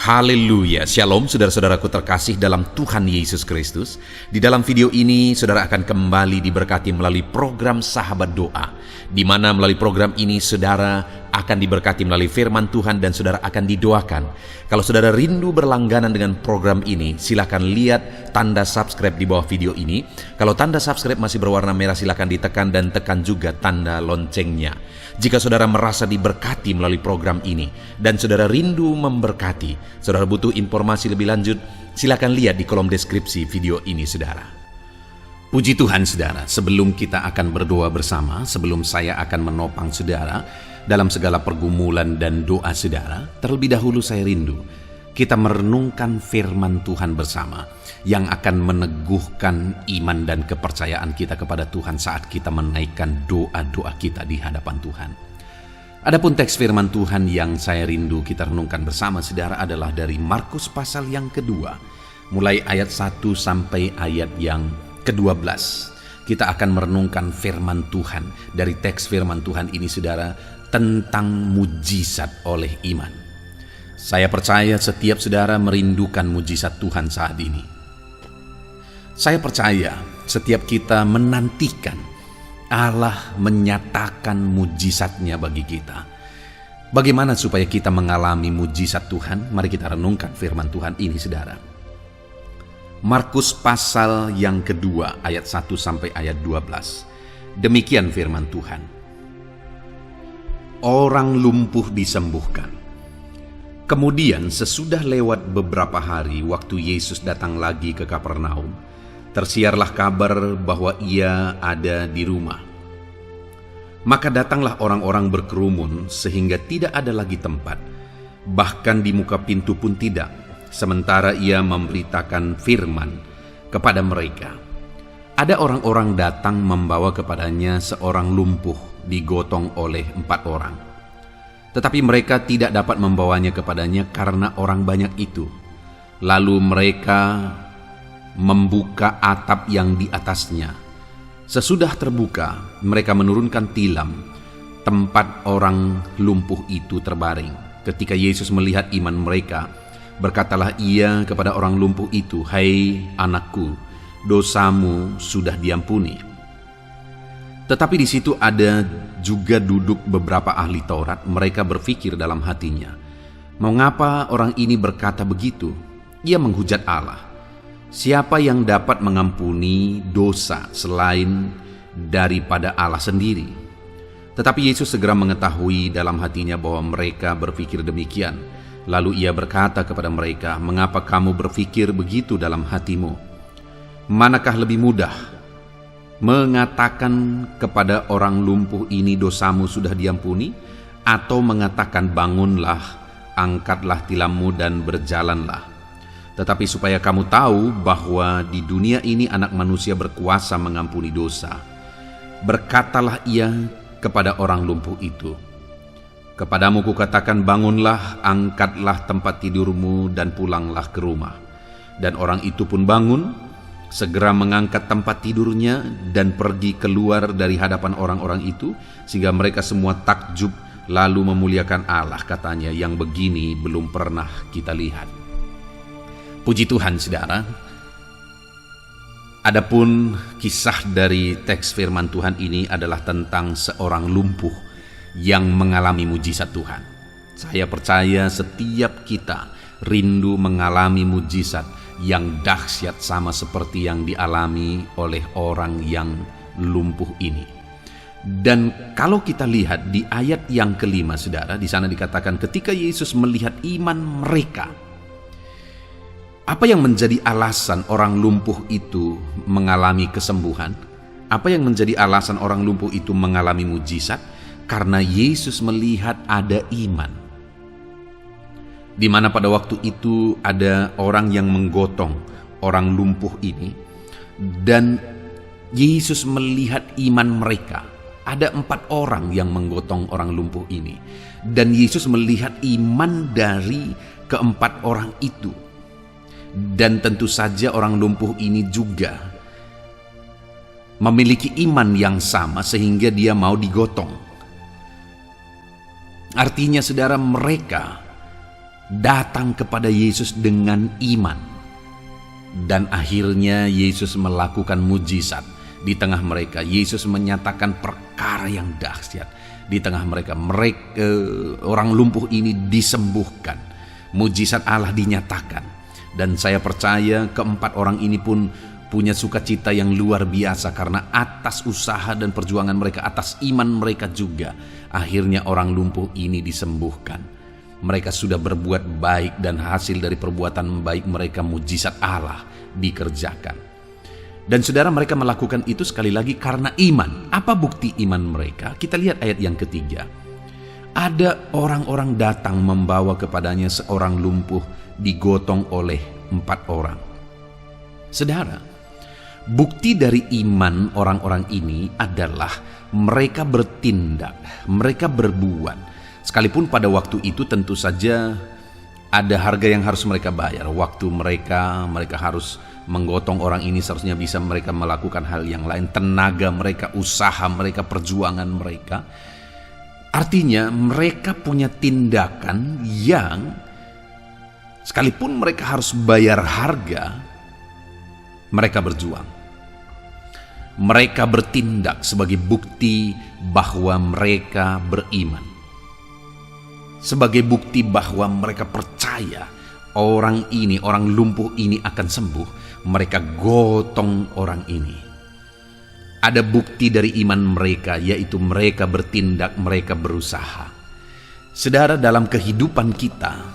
Haleluya, Shalom saudara-saudaraku terkasih dalam Tuhan Yesus Kristus. Di dalam video ini saudara akan kembali diberkati melalui program Sahabat Doa, di mana melalui program ini saudara akan diberkati melalui firman Tuhan dan saudara akan didoakan. Kalau saudara rindu berlangganan dengan program ini, silakan lihat tanda subscribe di bawah video ini. Kalau tanda subscribe masih berwarna merah, silakan ditekan dan tekan juga tanda loncengnya. Jika saudara merasa diberkati melalui program ini dan saudara rindu memberkati, saudara butuh informasi lebih lanjut, silakan lihat di kolom deskripsi video ini saudara. Puji Tuhan saudara, sebelum kita akan berdoa bersama, sebelum saya akan menopang saudara dalam segala pergumulan dan doa saudara, terlebih dahulu saya rindu kita merenungkan firman Tuhan bersama yang akan meneguhkan iman dan kepercayaan kita kepada Tuhan saat kita menaikkan doa-doa kita di hadapan Tuhan. Adapun teks firman Tuhan yang saya rindu kita renungkan bersama saudara adalah dari Markus pasal yang kedua, mulai ayat 1 sampai ayat yang ke-12. Kita akan merenungkan firman Tuhan. Dari teks firman Tuhan ini saudara, tentang mujizat oleh iman. Saya percaya setiap saudara merindukan mujizat Tuhan saat ini. Saya percaya setiap kita menantikan Allah menyatakan mujizatnya bagi kita. Bagaimana supaya kita mengalami mujizat Tuhan? Mari kita renungkan firman Tuhan ini saudara. Markus pasal yang kedua ayat 1 sampai ayat 12. Demikian firman Tuhan. Orang lumpuh disembuhkan. Kemudian sesudah lewat beberapa hari waktu Yesus datang lagi ke Kapernaum, tersiarlah kabar bahwa ia ada di rumah. Maka datanglah orang-orang berkerumun sehingga tidak ada lagi tempat, bahkan di muka pintu pun tidak, sementara ia memberitakan firman kepada mereka. Ada orang-orang datang membawa kepadanya seorang lumpuh digotong oleh 4 orang. Tetapi mereka tidak dapat membawanya kepadanya karena orang banyak itu. Lalu mereka membuka atap yang di atasnya. Sesudah terbuka, mereka menurunkan tilam tempat orang lumpuh itu terbaring. Ketika Yesus melihat iman mereka, berkatalah ia kepada orang lumpuh itu, "Hai anakku, dosamu sudah diampuni." Tetapi di situ ada juga duduk beberapa ahli Taurat. Mereka berpikir dalam hatinya, mengapa orang ini berkata begitu? Ia menghujat Allah. Siapa yang dapat mengampuni dosa selain daripada Allah sendiri? Tetapi Yesus segera mengetahui dalam hatinya bahwa mereka berpikir demikian. Lalu ia berkata kepada mereka, "Mengapa kamu berpikir begitu dalam hatimu? Manakah lebih mudah, mengatakan kepada orang lumpuh ini dosamu sudah diampuni, atau mengatakan bangunlah, angkatlah tilammu dan berjalanlah? Tetapi supaya kamu tahu bahwa di dunia ini anak manusia berkuasa mengampuni dosa." Berkatalah ia kepada orang lumpuh itu, "Kepadamu kukatakan bangunlah, angkatlah tempat tidurmu dan pulanglah ke rumah." Dan orang itu pun bangun, segera mengangkat tempat tidurnya dan pergi keluar dari hadapan orang-orang itu, sehingga mereka semua takjub lalu memuliakan Allah, katanya, "Yang begini belum pernah kita lihat." Puji Tuhan saudara. Adapun kisah dari teks firman Tuhan ini adalah tentang seorang lumpuh yang mengalami mujizat Tuhan. Saya percaya setiap kita rindu mengalami mujizat yang dahsyat sama seperti yang dialami oleh orang yang lumpuh ini. Dan kalau kita lihat di ayat yang kelima saudara, di sana dikatakan ketika Yesus melihat iman mereka. Apa yang menjadi alasan orang lumpuh itu mengalami kesembuhan? Apa yang menjadi alasan orang lumpuh itu mengalami mujizat? Karena Yesus melihat ada iman. Di mana pada waktu itu ada orang yang menggotong orang lumpuh ini, dan Yesus melihat iman mereka. Ada 4 orang yang menggotong orang lumpuh ini, dan Yesus melihat iman dari ke-4 orang itu. Dan tentu saja orang lumpuh ini juga memiliki iman yang sama sehingga dia mau digotong. Artinya saudara, mereka datang kepada Yesus dengan iman. Dan akhirnya Yesus melakukan mujizat di tengah mereka. Yesus menyatakan perkara yang dahsyat di tengah mereka. Orang lumpuh ini disembuhkan. Mujizat Allah dinyatakan. Dan saya percaya keempat orang ini pun punya sukacita yang luar biasa karena atas usaha dan perjuangan mereka, atas iman mereka juga, akhirnya orang lumpuh ini disembuhkan. Mereka sudah berbuat baik dan hasil dari perbuatan baik mereka mujizat Allah dikerjakan. Dan saudara, mereka melakukan itu sekali lagi karena iman. Apa bukti iman mereka? Kita lihat ayat yang ketiga. Ada orang-orang datang membawa kepadanya seorang lumpuh digotong oleh 4 orang. Saudara, bukti dari iman orang-orang ini adalah mereka bertindak, mereka berbuat. Sekalipun pada waktu itu tentu saja ada harga yang harus mereka bayar. Waktu mereka harus menggotong orang ini, seharusnya bisa mereka melakukan hal yang lain. Tenaga mereka, usaha mereka, perjuangan mereka. Artinya mereka punya tindakan yang sekalipun mereka harus bayar harga, mereka berjuang. Mereka bertindak sebagai bukti bahwa mereka beriman. Sebagai bukti bahwa mereka percaya orang ini, orang lumpuh ini akan sembuh, mereka gotong orang ini. Ada bukti dari iman mereka, yaitu mereka bertindak, mereka berusaha. Saudara, dalam kehidupan kita,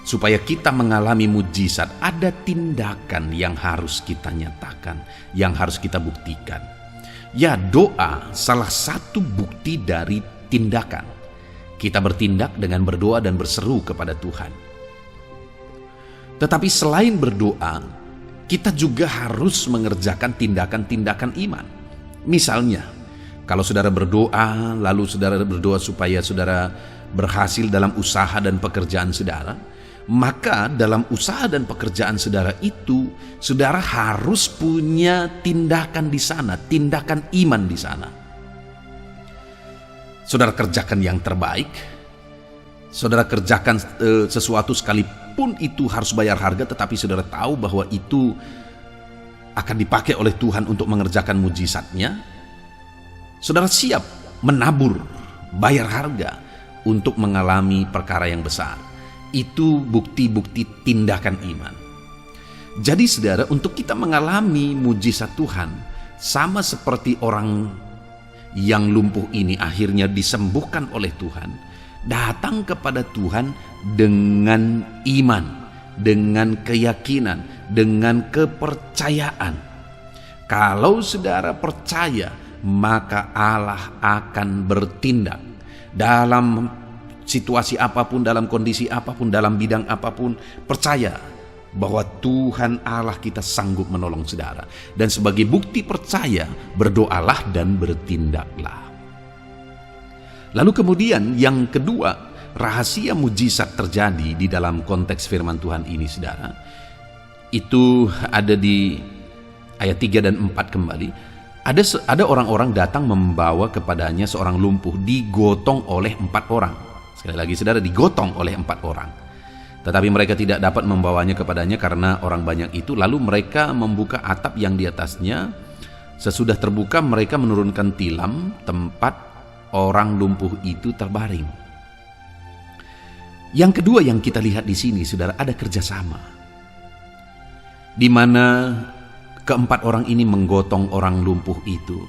supaya kita mengalami mujizat, ada tindakan yang harus kita nyatakan, yang harus kita buktikan. Ya, doa salah satu bukti dari tindakan. Kita bertindak dengan berdoa dan berseru kepada Tuhan. Tetapi selain berdoa, kita juga harus mengerjakan tindakan-tindakan iman. Misalnya, kalau saudara berdoa, lalu saudara berdoa supaya saudara berhasil dalam usaha dan pekerjaan saudara, maka dalam usaha dan pekerjaan saudara itu, saudara harus punya tindakan di sana, tindakan iman di sana. Saudara kerjakan yang terbaik, saudara kerjakan sesuatu sekalipun itu harus bayar harga, tetapi saudara tahu bahwa itu akan dipakai oleh Tuhan untuk mengerjakan mujizatnya. Saudara siap menabur, bayar harga untuk mengalami perkara yang besar. Itu bukti-bukti tindakan iman. Jadi saudara, untuk kita mengalami mujizat Tuhan, sama seperti orang yang lumpuh ini akhirnya disembuhkan oleh Tuhan, datang kepada Tuhan dengan iman, dengan keyakinan, dengan kepercayaan. Kalau saudara percaya, maka Allah akan bertindak dalam situasi apapun, dalam kondisi apapun, dalam bidang apapun. Percaya bahwa Tuhan Allah kita sanggup menolong saudara. Dan sebagai bukti percaya, berdoalah dan bertindaklah. Lalu kemudian yang kedua, rahasia mujizat terjadi di dalam konteks firman Tuhan ini saudara. Itu ada di ayat 3 dan 4 kembali. Ada orang-orang datang membawa kepadanya seorang lumpuh digotong oleh 4 orang. Sekali lagi saudara, digotong oleh 4 orang. Tetapi mereka tidak dapat membawanya kepadanya karena orang banyak itu. Lalu mereka membuka atap yang di atasnya. Sesudah terbuka, mereka menurunkan tilam tempat orang lumpuh itu terbaring. Yang kedua yang kita lihat di sini, saudara, ada kerjasama, di mana keempat orang ini menggotong orang lumpuh itu.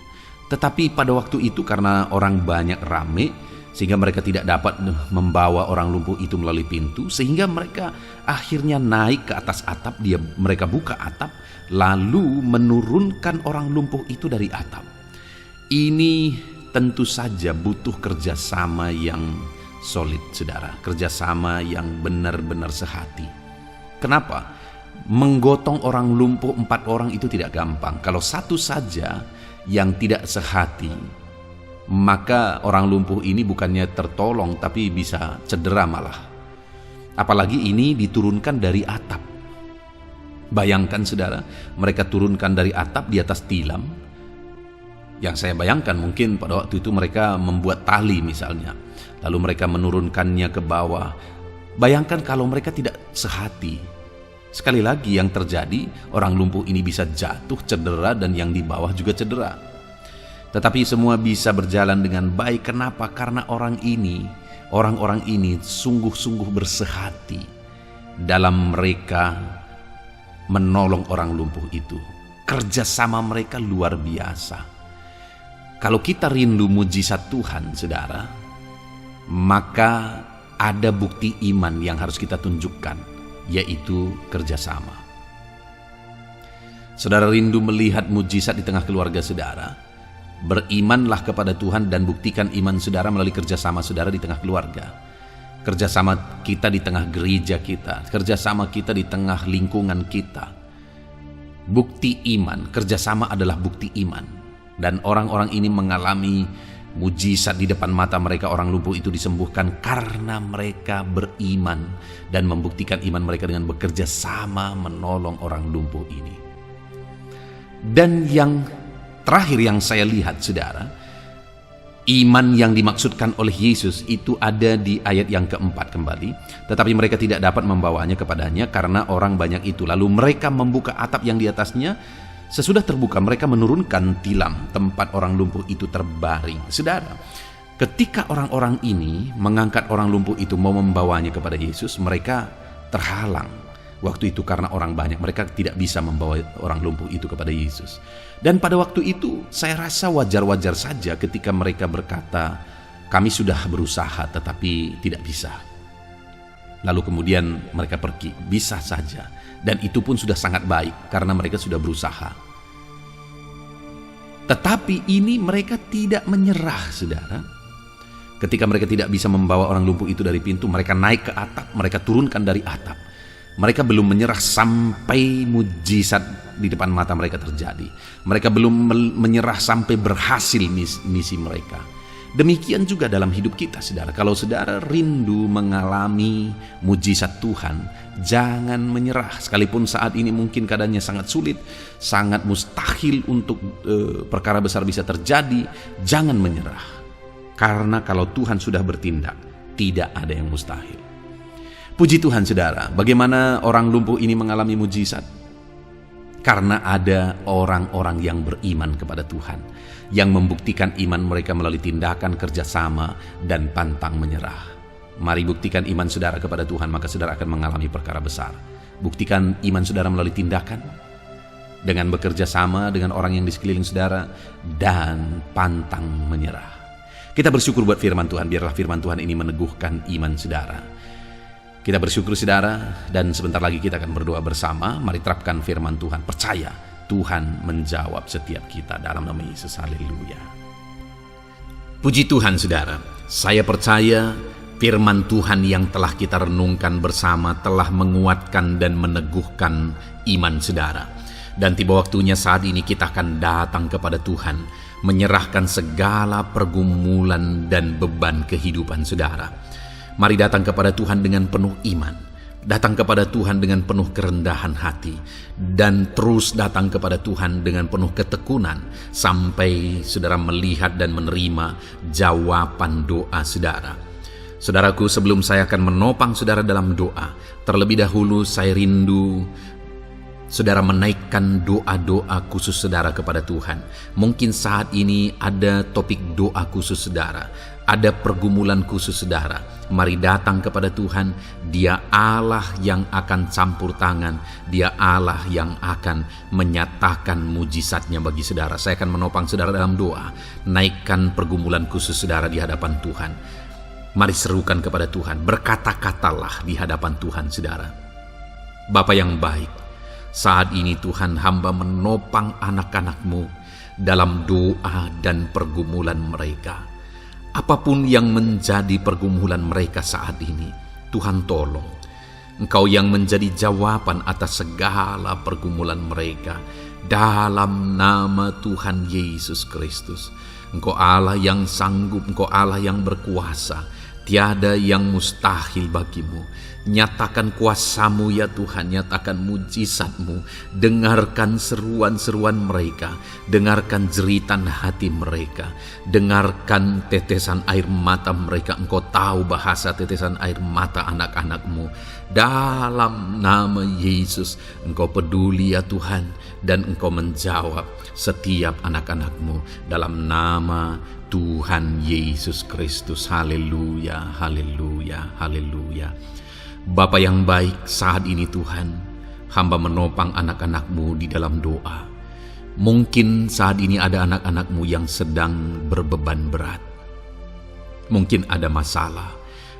Tetapi pada waktu itu karena orang banyak rame, sehingga mereka tidak dapat membawa orang lumpuh itu melalui pintu, sehingga mereka akhirnya naik ke atas atap. Mereka buka atap, lalu menurunkan orang lumpuh itu dari atap. Ini tentu saja butuh kerjasama yang solid, saudara. Kerjasama yang benar-benar sehati. Kenapa? Menggotong orang lumpuh 4 orang itu tidak gampang. Kalau satu saja yang tidak sehati, maka orang lumpuh ini bukannya tertolong, tapi bisa cedera malah. Apalagi ini diturunkan dari atap. Bayangkan saudara, mereka turunkan dari atap di atas tilam. Yang saya bayangkan mungkin pada waktu itu mereka membuat tali misalnya, lalu mereka menurunkannya ke bawah. Bayangkan kalau mereka tidak sehati. Sekali lagi yang terjadi, orang lumpuh ini bisa jatuh, cedera, dan yang di bawah juga cedera. Tetapi semua bisa berjalan dengan baik. Kenapa? Karena orang-orang ini sungguh-sungguh bersehati dalam mereka menolong orang lumpuh itu. Kerjasama mereka luar biasa. Kalau kita rindu mujizat Tuhan, saudara, maka ada bukti iman yang harus kita tunjukkan, yaitu kerjasama. Saudara rindu melihat mujizat di tengah keluarga saudara, berimanlah kepada Tuhan dan buktikan iman saudara melalui kerjasama saudara di tengah keluarga. Kerjasama kita di tengah gereja kita, kerjasama kita di tengah lingkungan kita. Bukti iman, kerjasama adalah bukti iman. Dan orang-orang ini mengalami mujizat di depan mata mereka. Orang lumpuh itu disembuhkan karena mereka beriman dan membuktikan iman mereka dengan bekerja sama menolong orang lumpuh ini. Dan yang terakhir yang saya lihat, saudara, iman yang dimaksudkan oleh Yesus itu ada di ayat yang keempat kembali. Tetapi mereka tidak dapat membawanya kepadanya karena orang banyak itu. Lalu mereka membuka atap yang di atasnya. Sesudah terbuka, mereka menurunkan tilam tempat orang lumpuh itu terbaring. Saudara, ketika orang-orang ini mengangkat orang lumpuh itu mau membawanya kepada Yesus, mereka terhalang. Waktu itu karena orang banyak, mereka tidak bisa membawa orang lumpuh itu kepada Yesus. Dan pada waktu itu saya rasa wajar-wajar saja ketika mereka berkata, kami sudah berusaha tetapi tidak bisa. Lalu kemudian mereka pergi, bisa saja. Dan itu pun sudah sangat baik karena mereka sudah berusaha. Tetapi ini mereka tidak menyerah, saudara. Ketika mereka tidak bisa membawa orang lumpuh itu dari pintu, mereka naik ke atap, mereka turunkan dari atap. Mereka belum menyerah sampai mujizat di depan mata mereka terjadi. Mereka belum menyerah sampai berhasil misi mereka. Demikian juga dalam hidup kita, saudara. Kalau saudara rindu mengalami mujizat Tuhan, jangan menyerah. Sekalipun saat ini mungkin keadaannya sangat sulit, sangat mustahil untuk perkara besar bisa terjadi, jangan menyerah. Karena kalau Tuhan sudah bertindak, tidak ada yang mustahil. Puji Tuhan, saudara. Bagaimana orang lumpuh ini mengalami mujizat? Karena ada orang-orang yang beriman kepada Tuhan, yang membuktikan iman mereka melalui tindakan kerjasama dan pantang menyerah. Mari buktikan iman saudara kepada Tuhan, maka saudara akan mengalami perkara besar. Buktikan iman saudara melalui tindakan, dengan bekerja sama dengan orang yang di sekeliling saudara, dan pantang menyerah. Kita bersyukur buat firman Tuhan, biarlah firman Tuhan ini meneguhkan iman saudara. Kita bersyukur, saudara, dan sebentar lagi kita akan berdoa bersama. Mari terapkan firman Tuhan. Percaya Tuhan menjawab setiap kita dalam nama Yesus. Haleluya. Puji Tuhan, saudara. Saya percaya firman Tuhan yang telah kita renungkan bersama telah menguatkan dan meneguhkan iman saudara. Dan tiba waktunya saat ini kita akan datang kepada Tuhan, menyerahkan segala pergumulan dan beban kehidupan saudara. Mari datang kepada Tuhan dengan penuh iman, datang kepada Tuhan dengan penuh kerendahan hati, dan terus datang kepada Tuhan dengan penuh ketekunan sampai saudara melihat dan menerima jawaban doa saudara. Saudaraku, sebelum saya akan menopang saudara dalam doa, terlebih dahulu saya rindu saudara menaikkan doa-doa khusus saudara kepada Tuhan. Mungkin saat ini ada topik doa khusus saudara, ada pergumulan khusus saudara. Mari datang kepada Tuhan. Dia Allah yang akan campur tangan, Dia Allah yang akan menyatakan mujizatnya bagi saudara. Saya akan menopang saudara dalam doa. Naikkan pergumulan khusus saudara di hadapan Tuhan. Mari serukan kepada Tuhan, berkata-katalah di hadapan Tuhan saudara. Bapa yang baik, saat ini Tuhan, hamba menopang anak-anak-Mu dalam doa dan pergumulan mereka. Apapun yang menjadi pergumulan mereka saat ini, Tuhan tolong. Engkau yang menjadi jawaban atas segala pergumulan mereka. Dalam nama Tuhan Yesus Kristus. Engkau Allah yang sanggup, Engkau Allah yang berkuasa. Tiada yang mustahil bagimu. Nyatakan kuasa-Mu ya Tuhan, nyatakan mujizat-Mu. Dengarkan seruan-seruan mereka, dengarkan jeritan hati mereka, dengarkan tetesan air mata mereka. Engkau tahu bahasa tetesan air mata anak-anak-Mu. Dalam nama Yesus, Engkau peduli ya Tuhan, dan Engkau menjawab setiap anak-anak-Mu dalam nama Tuhan Yesus Kristus. Haleluya, haleluya, haleluya. Bapa yang baik, saat ini Tuhan, hamba menopang anak-anak-Mu di dalam doa. Mungkin saat ini ada anak-anak-Mu yang sedang berbeban berat. Mungkin ada masalah,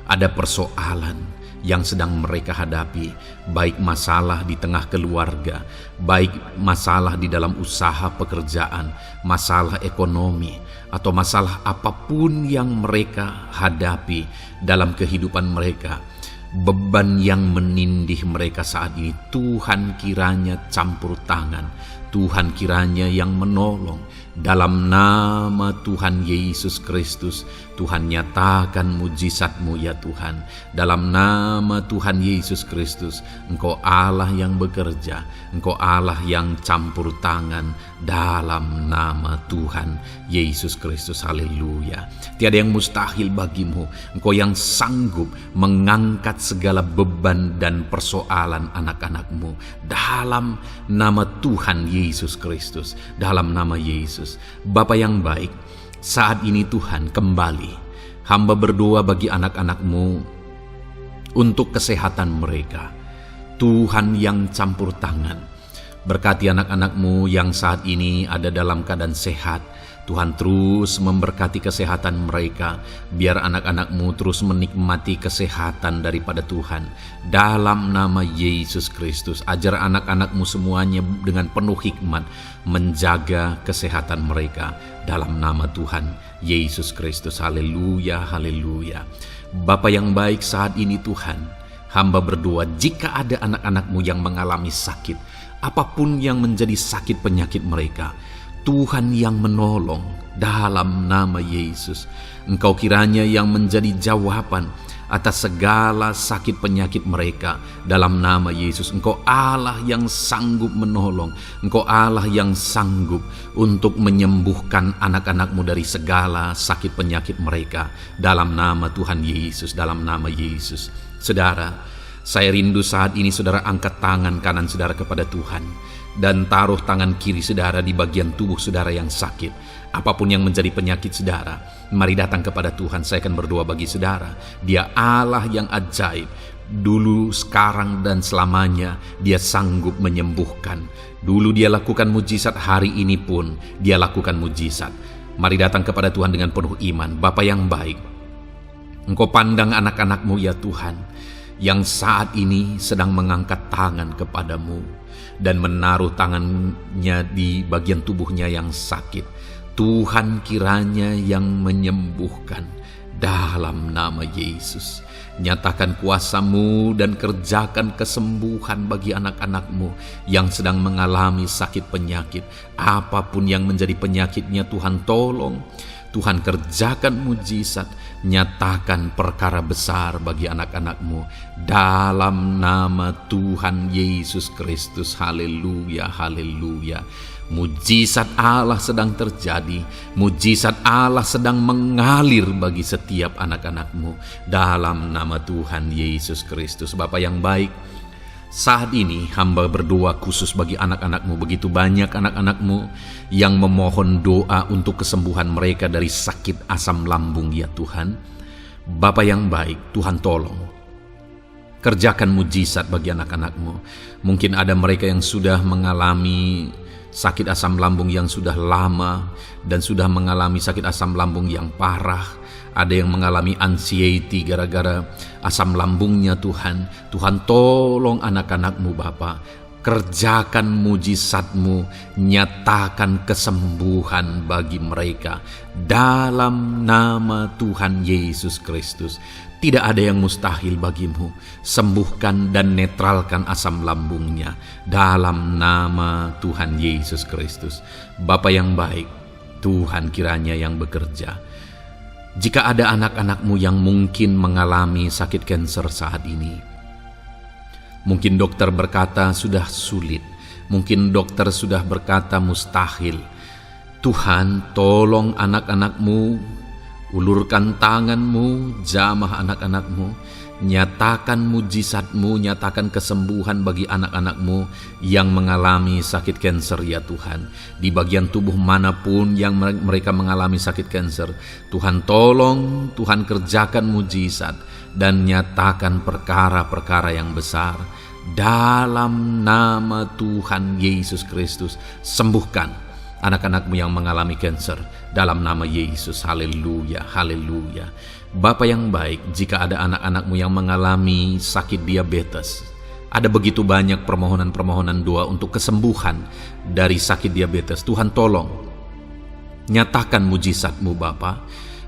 ada persoalan yang sedang mereka hadapi, baik masalah di tengah keluarga, baik masalah di dalam usaha pekerjaan, masalah ekonomi, atau masalah apapun yang mereka hadapi dalam kehidupan mereka. Beban yang menindih mereka saat ini, Tuhan kiranya campur tangan, Tuhan kiranya yang menolong. Dalam nama Tuhan Yesus Kristus, Tuhan nyatakan mujizat-Mu ya Tuhan. Dalam nama Tuhan Yesus Kristus, Engkau Allah yang bekerja, Engkau Allah yang campur tangan. Dalam nama Tuhan Yesus Kristus, haleluya. Tiada yang mustahil bagimu. Engkau yang sanggup mengangkat segala beban dan persoalan anak-anak-Mu. Dalam nama Tuhan Yesus Kristus, dalam nama Yesus. Bapa yang baik, saat ini Tuhan kembali hamba berdoa bagi anak-anak-Mu untuk kesehatan mereka. Tuhan yang campur tangan, berkati anak-anak-Mu yang saat ini ada dalam keadaan sehat. Tuhan terus memberkati kesehatan mereka, biar anak-anak-Mu terus menikmati kesehatan daripada Tuhan. Dalam nama Yesus Kristus, ajar anak-anak-Mu semuanya dengan penuh hikmat menjaga kesehatan mereka. Dalam nama Tuhan Yesus Kristus, haleluya, haleluya. Bapa yang baik, saat ini Tuhan, hamba berdoa jika ada anak-anak-Mu yang mengalami sakit, apapun yang menjadi sakit penyakit mereka, Tuhan yang menolong dalam nama Yesus. Engkau kiranya yang menjadi jawaban atas segala sakit penyakit mereka dalam nama Yesus. Engkau Allah yang sanggup menolong, Engkau Allah yang sanggup untuk menyembuhkan anak-anak-Mu dari segala sakit penyakit mereka dalam nama Tuhan Yesus, dalam nama Yesus. Saudara, saya rindu saat ini saudara angkat tangan kanan saudara kepada Tuhan dan taruh tangan kiri saudara di bagian tubuh saudara yang sakit. Apapun yang menjadi penyakit saudara, mari datang kepada Tuhan. Saya akan berdoa bagi saudara. Dia Allah yang ajaib. Dulu, sekarang, dan selamanya Dia sanggup menyembuhkan. Dulu Dia lakukan mujizat, hari ini pun Dia lakukan mujizat. Mari datang kepada Tuhan dengan penuh iman. Bapa yang baik, Engkau pandang anak-anak-Mu ya Tuhan, yang saat ini sedang mengangkat tangan kepadamu dan menaruh tangannya di bagian tubuhnya yang sakit. Tuhan kiranya yang menyembuhkan dalam nama Yesus. Nyatakan kuasa-Mu dan kerjakan kesembuhan bagi anak-anak-Mu yang sedang mengalami sakit penyakit. Apapun yang menjadi penyakitnya, Tuhan tolong. Tuhan kerjakan mujizat, nyatakan perkara besar bagi anak-anak-Mu dalam nama Tuhan Yesus Kristus. Haleluya, haleluya. Mujizat Allah sedang terjadi, mujizat Allah sedang mengalir bagi setiap anak-anak-Mu dalam nama Tuhan Yesus Kristus. Bapa yang baik, saat ini hamba berdoa khusus bagi anak-anak-Mu. Begitu banyak anak-anak-Mu yang memohon doa untuk kesembuhan mereka dari sakit asam lambung ya Tuhan. Bapa yang baik, Tuhan tolong kerjakan mujizat bagi anak-anak-Mu. Mungkin ada mereka yang sudah mengalami sakit asam lambung yang sudah lama dan sudah mengalami sakit asam lambung yang parah. Ada yang mengalami anxiety gara-gara asam lambungnya Tuhan. Tuhan tolong anak-anak-Mu Bapa. Kerjakan mujizat-Mu, nyatakan kesembuhan bagi mereka dalam nama Tuhan Yesus Kristus. Tidak ada yang mustahil bagimu. Sembuhkan dan netralkan asam lambungnya dalam nama Tuhan Yesus Kristus. Bapa yang baik, Tuhan kiranya yang bekerja. Jika ada anak-anak-Mu yang mungkin mengalami sakit kanker saat ini, Mungkin dokter berkata sudah sulit, mungkin dokter sudah berkata mustahil. Tuhan, tolong anak-anak-Mu, ulurkan tangan-Mu, jamah anak-anak-Mu, nyatakan mujizat-Mu, nyatakan kesembuhan bagi anak-anak-Mu yang mengalami sakit kanker ya Tuhan. Di bagian tubuh manapun yang mereka mengalami sakit kanker, Tuhan tolong, Tuhan kerjakan mujizat dan nyatakan perkara-perkara yang besar. Dalam nama Tuhan Yesus Kristus, sembuhkan anak-anak-Mu yang mengalami kanker dalam nama Yesus. Haleluya, haleluya. Bapa yang baik, jika ada anak-anak-Mu yang mengalami sakit diabetes, ada begitu banyak permohonan-permohonan doa untuk kesembuhan dari sakit diabetes. Tuhan tolong, nyatakan mujizat-Mu Bapa.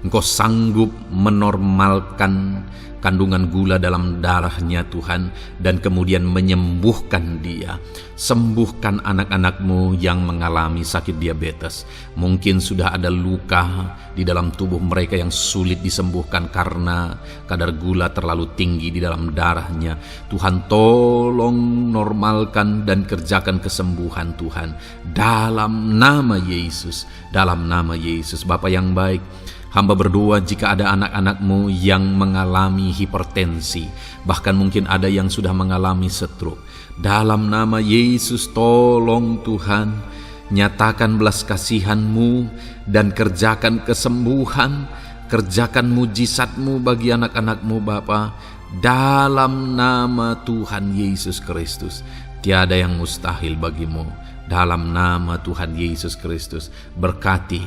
Engkau sanggup menormalkan kandungan gula dalam darahnya Tuhan, dan kemudian menyembuhkan dia. Sembuhkan anak-anak-Mu yang mengalami sakit diabetes. Mungkin sudah ada luka di dalam tubuh mereka yang sulit disembuhkan karena kadar gula terlalu tinggi di dalam darahnya. Tuhan tolong normalkan dan kerjakan kesembuhan Tuhan. Dalam nama Yesus, dalam nama Yesus. Bapa yang baik, hamba berdoa jika ada anak-anak-Mu yang mengalami hipertensi, bahkan mungkin ada yang sudah mengalami stroke. Dalam nama Yesus, tolong Tuhan, nyatakan belas kasihan-Mu dan kerjakan kesembuhan, kerjakan mujizat-Mu bagi anak-anak-Mu Bapa. Dalam nama Tuhan Yesus Kristus, tiada yang mustahil bagimu. Dalam nama Tuhan Yesus Kristus, berkati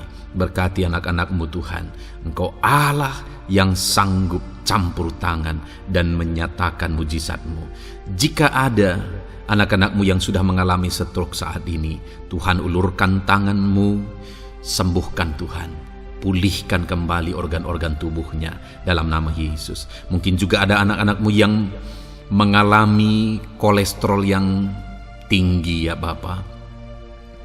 anak-anak-Mu Tuhan. Engkau Allah yang sanggup campur tangan dan menyatakan mujizat-Mu. Jika ada anak-anak-Mu yang sudah mengalami stroke saat ini, Tuhan ulurkan tangan-Mu, sembuhkan Tuhan. Pulihkan kembali organ-organ tubuhnya dalam nama Yesus. Mungkin juga ada anak-anak-Mu yang mengalami kolesterol yang tinggi ya Bapa.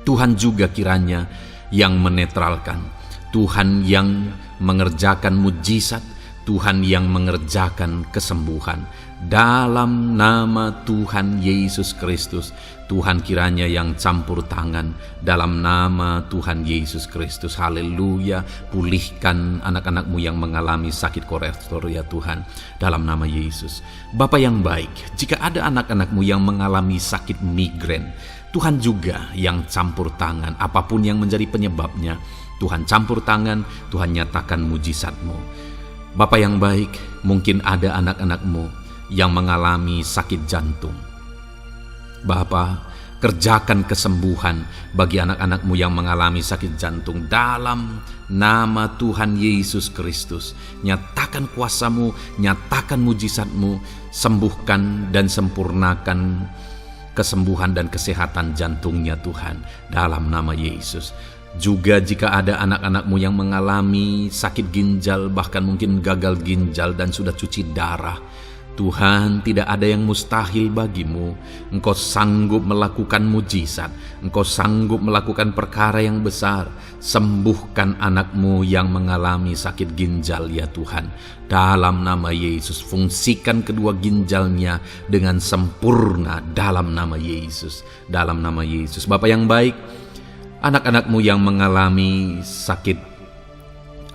Tuhan juga kiranya yang menetralkan, Tuhan yang mengerjakan mujizat, Tuhan yang mengerjakan kesembuhan. Dalam nama Tuhan Yesus Kristus, Tuhan kiranya yang campur tangan dalam nama Tuhan Yesus Kristus. Haleluya. Pulihkan anak-anak-Mu yang mengalami sakit kolesterol ya Tuhan, dalam nama Yesus. Bapa yang baik, jika ada anak-anak-Mu yang mengalami sakit migrain, Tuhan juga yang campur tangan. Apapun yang menjadi penyebabnya, Tuhan campur tangan, Tuhan nyatakan mujizat-Mu. Bapa yang baik, mungkin ada anak-anak-Mu yang mengalami sakit jantung. Bapa, kerjakan kesembuhan bagi anak-anak-Mu yang mengalami sakit jantung. Dalam nama Tuhan Yesus Kristus, nyatakan kuasa-Mu, nyatakan mujizat-Mu, sembuhkan dan sempurnakan kesembuhan dan kesehatan jantungnya Tuhan, dalam nama Yesus. Juga jika ada anak-anak-Mu yang mengalami sakit ginjal, bahkan mungkin gagal ginjal dan sudah cuci darah, Tuhan, tidak ada yang mustahil bagimu. Engkau sanggup melakukan mujizat, Engkau sanggup melakukan perkara yang besar. Sembuhkan anak-Mu yang mengalami sakit ginjal ya Tuhan, dalam nama Yesus. Fungsikan kedua ginjalnya dengan sempurna dalam nama Yesus, dalam nama Yesus. Bapa yang baik, anak-anak-Mu yang mengalami sakit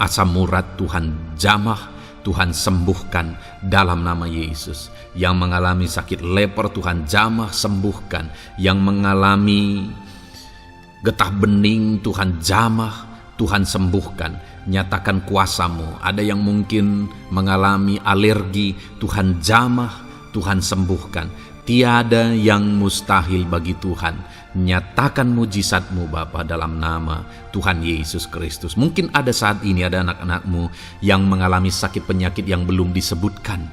asam urat, Tuhan jamah, Tuhan sembuhkan dalam nama Yesus. Yang mengalami sakit leper, Tuhan jamah sembuhkan. Yang mengalami getah bening, Tuhan jamah, Tuhan sembuhkan. Nyatakan kuasa-Mu. Ada yang mungkin mengalami alergi, Tuhan jamah, Tuhan sembuhkan. Tiada yang mustahil bagi Tuhan. Nyatakan mujizat-Mu Bapa, dalam nama Tuhan Yesus Kristus. Mungkin ada saat ini ada anak-anak-Mu yang mengalami sakit penyakit yang belum disebutkan.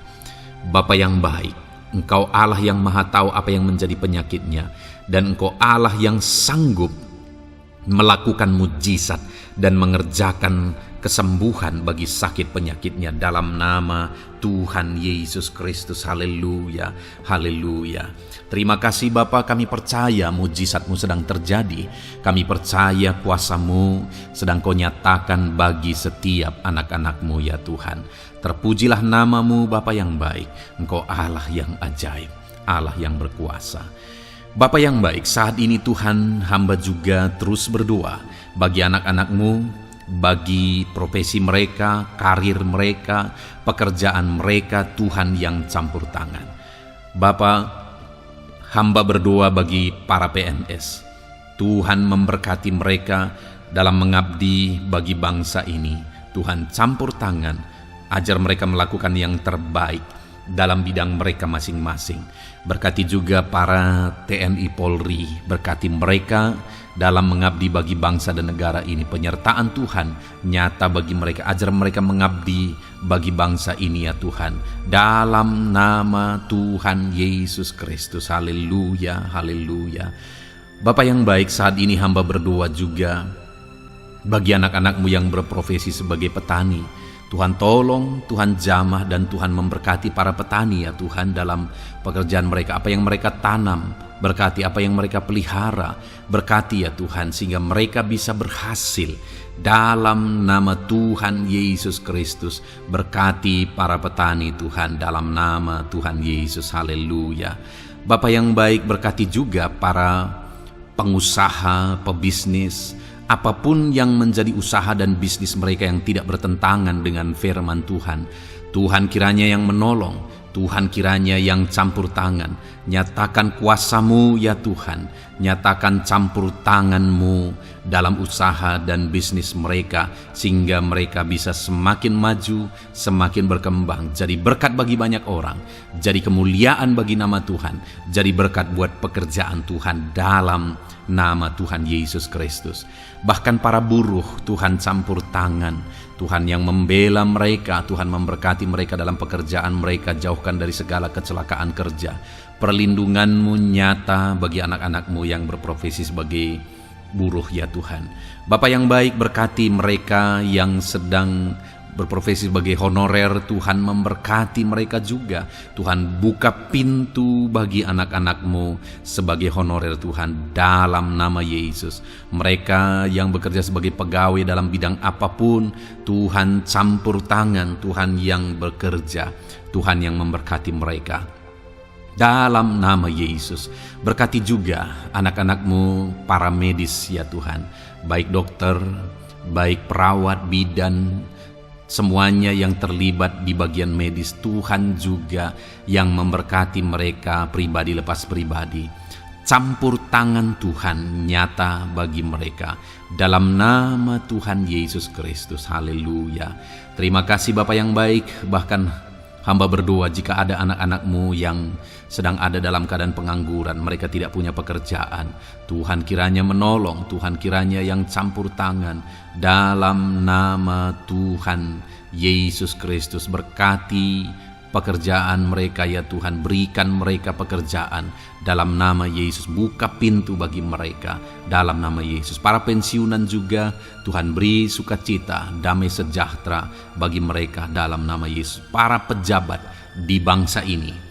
Bapa yang baik, Engkau Allah yang maha tahu apa yang menjadi penyakitnya, dan Engkau Allah yang sanggup melakukan mujizat dan mengerjakan kesembuhan bagi sakit penyakitnya dalam nama Tuhan Yesus Kristus. Haleluya, haleluya. Terima kasih Bapa, kami percaya mujizat-Mu sedang terjadi. Kami percaya kuasa-Mu sedang Kau nyatakan bagi setiap anak-anak-Mu ya Tuhan. Terpujilah nama-Mu Bapa yang baik, Engkau Allah yang ajaib. Allah yang berkuasa. Bapa yang baik, saat ini Tuhan, hamba juga terus berdoa bagi anak-anak-Mu, bagi profesi mereka, karir mereka, pekerjaan mereka, Tuhan yang campur tangan. Bapa, hamba berdoa bagi para PNS. Tuhan memberkati mereka dalam mengabdi bagi bangsa ini. Tuhan campur tangan, ajar mereka melakukan yang terbaik dalam bidang mereka masing-masing. Berkati juga para TNI Polri, berkati mereka dalam mengabdi bagi bangsa dan negara ini. Penyertaan Tuhan nyata bagi mereka, ajar mereka mengabdi bagi bangsa ini ya Tuhan. Dalam nama Tuhan Yesus Kristus, haleluya, haleluya. Bapa yang baik, saat ini hamba berdoa juga bagi anak-anak-Mu yang berprofesi sebagai petani. Tuhan tolong, Tuhan jamah, dan Tuhan memberkati para petani ya Tuhan dalam pekerjaan mereka. Apa yang mereka tanam, berkati apa yang mereka pelihara, berkati ya Tuhan, sehingga mereka bisa berhasil. Dalam nama Tuhan Yesus Kristus, berkati para petani Tuhan, dalam nama Tuhan Yesus, haleluya. Bapa yang baik, berkati juga para pengusaha, pebisnis, apapun yang menjadi usaha dan bisnis mereka yang tidak bertentangan dengan firman Tuhan. Tuhan kiranya yang menolong, Tuhan kiranya yang campur tangan. Nyatakan kuasa-Mu ya Tuhan, nyatakan campur tangan-Mu dalam usaha dan bisnis mereka, sehingga mereka bisa semakin maju, semakin berkembang, jadi berkat bagi banyak orang, jadi kemuliaan bagi nama Tuhan, jadi berkat buat pekerjaan Tuhan dalam nama Tuhan Yesus Kristus. Bahkan para buruh, Tuhan campur tangan, Tuhan yang membela mereka, Tuhan memberkati mereka dalam pekerjaan mereka, jauhkan dari segala kecelakaan kerja. Perlindungan-Mu nyata bagi anak-anak-Mu yang berprofesi sebagai buruh ya Tuhan. Bapa yang baik, berkati mereka yang sedang berprofesi sebagai honorer, Tuhan memberkati mereka juga. Tuhan buka pintu bagi anak-anak-Mu sebagai honorer Tuhan, dalam nama Yesus. Mereka yang bekerja sebagai pegawai dalam bidang apapun, Tuhan campur tangan, Tuhan yang bekerja, Tuhan yang memberkati mereka. Dalam nama Yesus, berkati juga anak-anak-Mu para medis ya Tuhan, baik dokter, baik perawat, bidan, semuanya yang terlibat di bagian medis, Tuhan juga yang memberkati mereka pribadi lepas pribadi. Campur tangan Tuhan nyata bagi mereka, dalam nama Tuhan Yesus Kristus, haleluya. Terima kasih Bapa yang baik. Bahkan hamba berdoa jika ada anak-anak-Mu yang sedang ada dalam keadaan pengangguran, mereka tidak punya pekerjaan, Tuhan kiranya menolong, Tuhan kiranya yang campur tangan, dalam nama Tuhan Yesus Kristus. Berkati pekerjaan mereka ya Tuhan, berikan mereka pekerjaan dalam nama Yesus. Buka pintu bagi mereka dalam nama Yesus. Para pensiunan juga Tuhan beri sukacita, damai sejahtera bagi mereka dalam nama Yesus. Para pejabat di bangsa ini,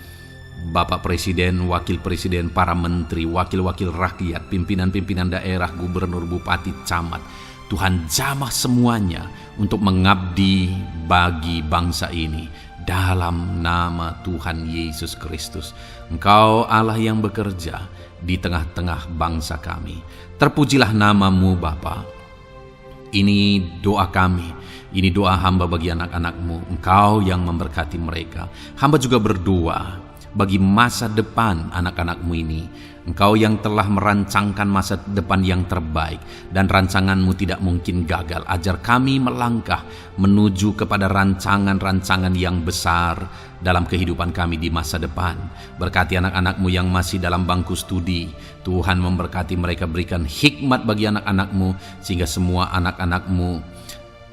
Bapak Presiden, Wakil Presiden, para menteri, wakil-wakil rakyat, pimpinan-pimpinan daerah, gubernur, bupati, camat, Tuhan jamah semuanya untuk mengabdi bagi bangsa ini dalam nama Tuhan Yesus Kristus. Engkau Allah yang bekerja di tengah-tengah bangsa kami. Terpujilah nama-Mu Bapa. Ini doa kami, ini doa hamba bagi anak-anak-Mu. Engkau yang memberkati mereka. Hamba juga berdoa bagi masa depan anak-anak-Mu ini. Engkau yang telah merancangkan masa depan yang terbaik, dan rancangan-Mu tidak mungkin gagal. Ajar kami melangkah menuju kepada rancangan-rancangan yang besar dalam kehidupan kami di masa depan. Berkati anak-anak-Mu yang masih dalam bangku studi. Tuhan memberkati mereka, berikan hikmat bagi anak-anak-Mu, sehingga semua anak-anak-Mu,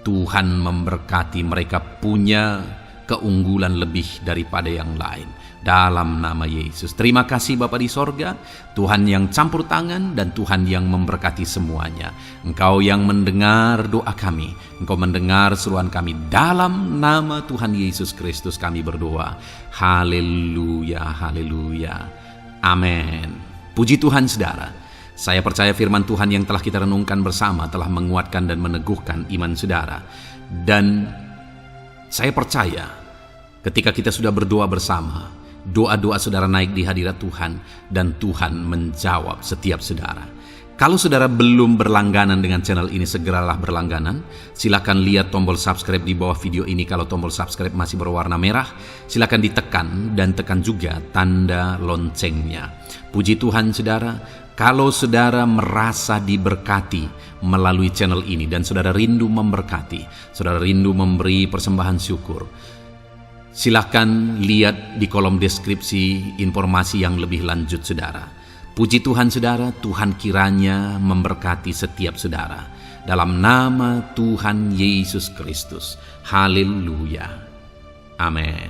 Tuhan memberkati mereka punya keunggulan lebih daripada yang lain. Dalam nama Yesus. Terima kasih Bapa di sorga, Tuhan yang campur tangan dan Tuhan yang memberkati semuanya. Engkau yang mendengar doa kami, Engkau mendengar seruan kami. Dalam nama Tuhan Yesus Kristus kami berdoa. Haleluya, haleluya. Amin. Puji Tuhan saudara. Saya percaya firman Tuhan yang telah kita renungkan bersama telah menguatkan dan meneguhkan iman saudara. Dan saya percaya ketika kita sudah berdoa bersama, doa-doa saudara naik di hadirat Tuhan, dan Tuhan menjawab setiap saudara. Kalau saudara belum berlangganan dengan channel ini, segeralah berlangganan. Silakan lihat tombol subscribe di bawah video ini. Kalau tombol subscribe masih berwarna merah, silakan ditekan dan tekan juga tanda loncengnya. Puji Tuhan saudara, kalau saudara merasa diberkati melalui channel ini dan saudara rindu memberkati, saudara rindu memberi persembahan syukur, silakan lihat di kolom deskripsi informasi yang lebih lanjut saudara. Puji Tuhan saudara, Tuhan kiranya memberkati setiap saudara. Dalam nama Tuhan Yesus Kristus. Haleluya. Amin.